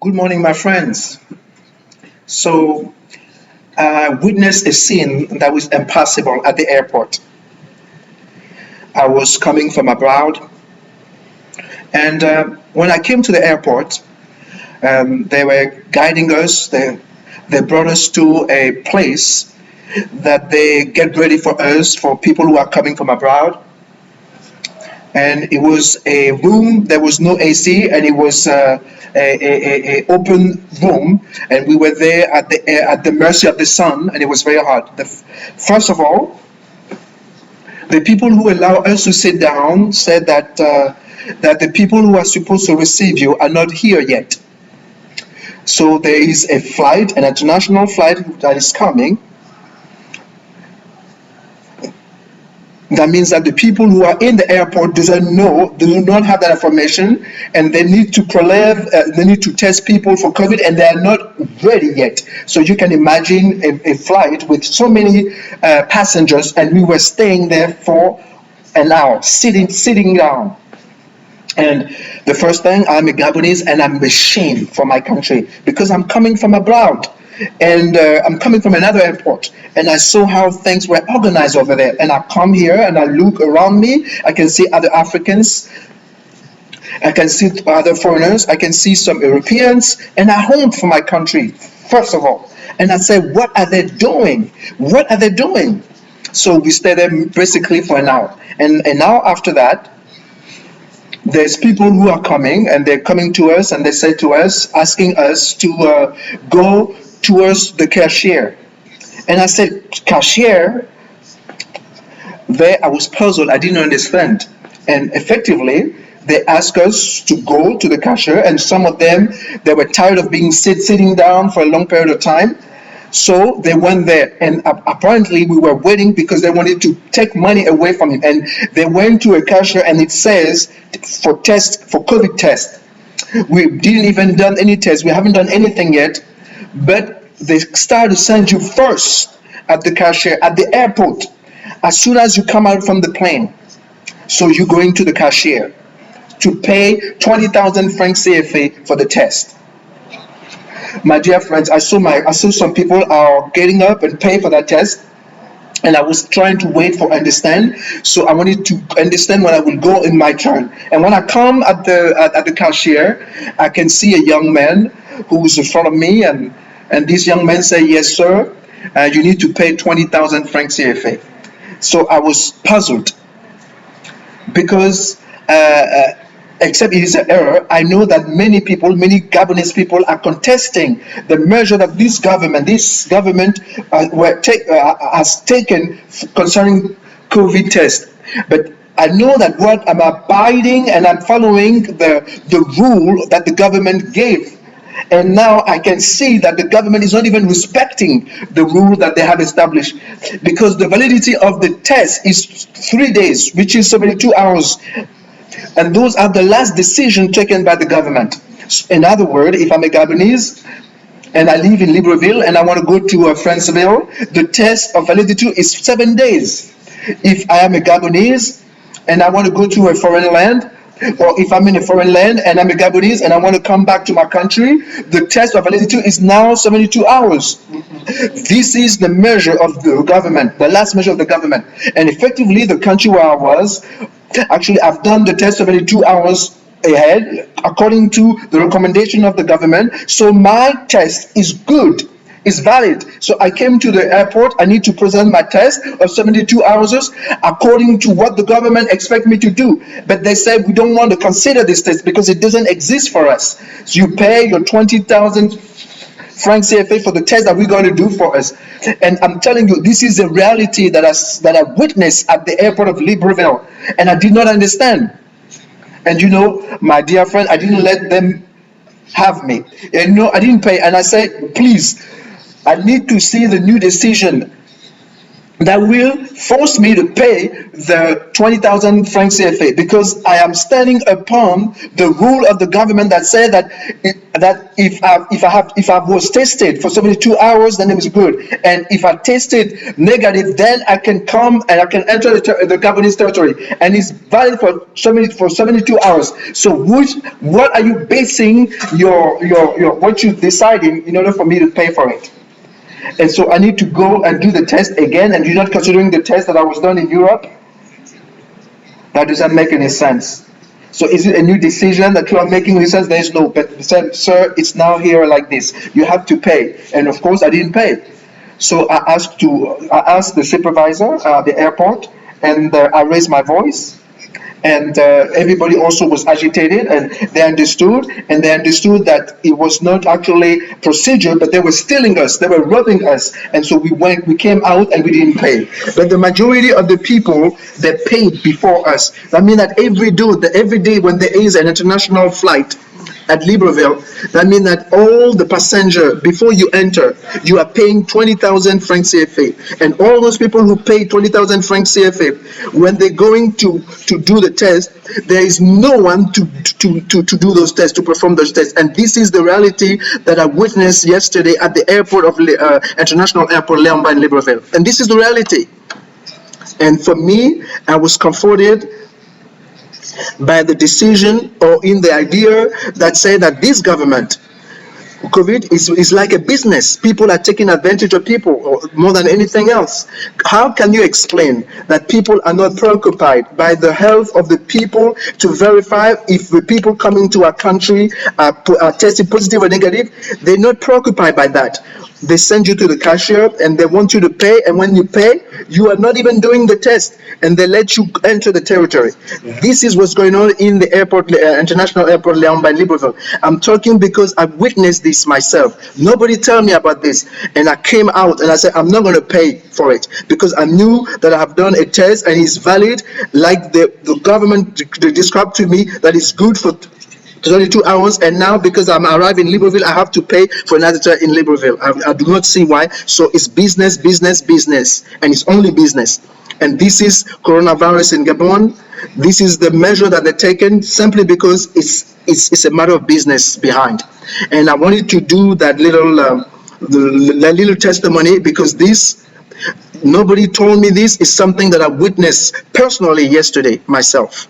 Good morning, my friends. So, I witnessed a scene that was impossible at the airport. I was coming from abroad, and when I came to the airport, they were guiding us. They brought us to a place that they get ready for us for people who are coming from abroad. And it was a room. There was no AC, and it was a open room, and we were there at the mercy of the sun, and it was very hot. First of all, the people who allow us to sit down said that the people who are supposed to receive you are not here yet. So there is a flight, an international flight that is coming. That means that the people who are in the airport doesn't know, they do not have that information, and they need to they need to test people for COVID, and they are not ready yet. So you can imagine a flight with so many passengers, and we were staying there for an hour, sitting down. And the first thing, I'm a Gabonese, and I'm ashamed for my country because I'm coming from abroad, and I'm coming from another airport, and I saw how things were organized over there. And I come here and I look around me. I can see other Africans, I can see other foreigners, I can see some Europeans, and I hope for my country first of all. And I said, what are they doing? What are they doing? So we stayed there basically for an hour, and now after that, there's people who are coming, and they're coming to us, and they say to us, asking us to go towards the cashier. And I said, cashier? There I was puzzled, I didn't understand. And effectively, they asked us to go to the cashier, and some of them, they were tired of being sitting down for a long period of time. So they went there, and apparently we were waiting because they wanted to take money away from him. And they went to a cashier, and it says for COVID test. We didn't even done any tests. We haven't done anything yet, but they start to send you first at the cashier at the airport as soon as you come out from the plane. So you're going to the cashier to pay 20,000 francs CFA for the test. My dear friends, I saw some people are getting up and pay for that test, and I was trying to wait for understand. So I wanted to understand when I will go in my turn. And when I come at the cashier, I can see a young man who is in front of me, and this young man say, "Yes, sir, you need to pay 20,000 francs CFA." So I was puzzled because. Except it is an error, I know that many Gabonese people are contesting the measure that this government has taken concerning COVID test. But I know that what I'm abiding and I'm following the rule that the government gave. And now I can see that the government is not even respecting the rule that they have established, because the validity of the test is 3 days, which is 72 hours. And those are the last decision taken by the government. In other words, if I'm a Gabonese and I live in Libreville and I want to go to Franceville, the test of validity is 7 days. If I am a Gabonese and I want to go to a foreign land, or if I'm in a foreign land and I'm a Gabonese and I want to come back to my country, the test of validity is now 72 hours. This is the measure of the government, the last measure of the government. And effectively, the country where I was, actually, I've done the test 72 hours ahead, according to the recommendation of the government. So my test is good, is valid. So I came to the airport, I need to present my test of 72 hours according to what the government expects me to do. But they said, we don't want to consider this test because it doesn't exist for us. So you pay your 20,000 francs CFA for the test that we're going to do for us. And I'm telling you, this is a reality that I witnessed at the airport of Libreville, and I did not understand. And you know, my dear friend, I didn't let them have me. And no, I didn't pay. And I said, please, I need to see the new decision. that will force me to pay the 20,000 francs CFA, because I am standing upon the rule of the government that said that if I was tested for 72 hours, then it was good, and if I tested negative, then I can come and I can enter the Gabonese territory, and it's valid for 72 hours. So what are you basing your what you deciding in order for me to pay for it? And so I need to go and do the test again, and you're not considering the test that I was done in Europe? That doesn't make any sense. So is it a new decision that you are making? He says there is no, but he said, sir, it's now here like this. You have to pay. And of course I didn't pay. So I asked the supervisor at the airport, and I raised my voice, and everybody also was agitated, and they understood that it was not actually procedure, but they were stealing us, they were robbing us. And so we came out and we didn't pay. But the majority of the people, they paid before us. That means that every day when there is an international flight at Libreville, that means that all the passenger, before you enter, you are paying 20,000 francs CFA. And all those people who pay 20,000 francs CFA, when they're going to do the test, there is no one to do those tests, to perform those tests. And this is the reality that I witnessed yesterday at the airport of International Airport, Leon Mba in Libreville. And this is the reality. And for me, I was comforted by the decision, or in the idea that said that this government, COVID is like a business. People are taking advantage of people more than anything else. How can you explain that people are not preoccupied by the health of the people to verify if the people coming to our country are tested positive or negative? They're not preoccupied by that. They send you to the cashier and they want you to pay, and when you pay, you are not even doing the test, and they let you enter the territory. This is what's going on in the airport, International Airport Leon Mba in Libreville. I'm talking because I've witnessed this myself. Nobody told me about this, and I came out and I said I'm not going to pay for it, because I knew that I have done a test and it's valid, like the government described to me, that it's good for 32 hours, and now because I'm arriving in Libreville, I have to pay for another time in Libreville. I do not see why. So it's business, business, business, and it's only business. And this is coronavirus in Gabon. This is the measure that they're taken simply because it's a matter of business behind. And I wanted to do that little testimony, because nobody told me this is something that I witnessed personally yesterday myself.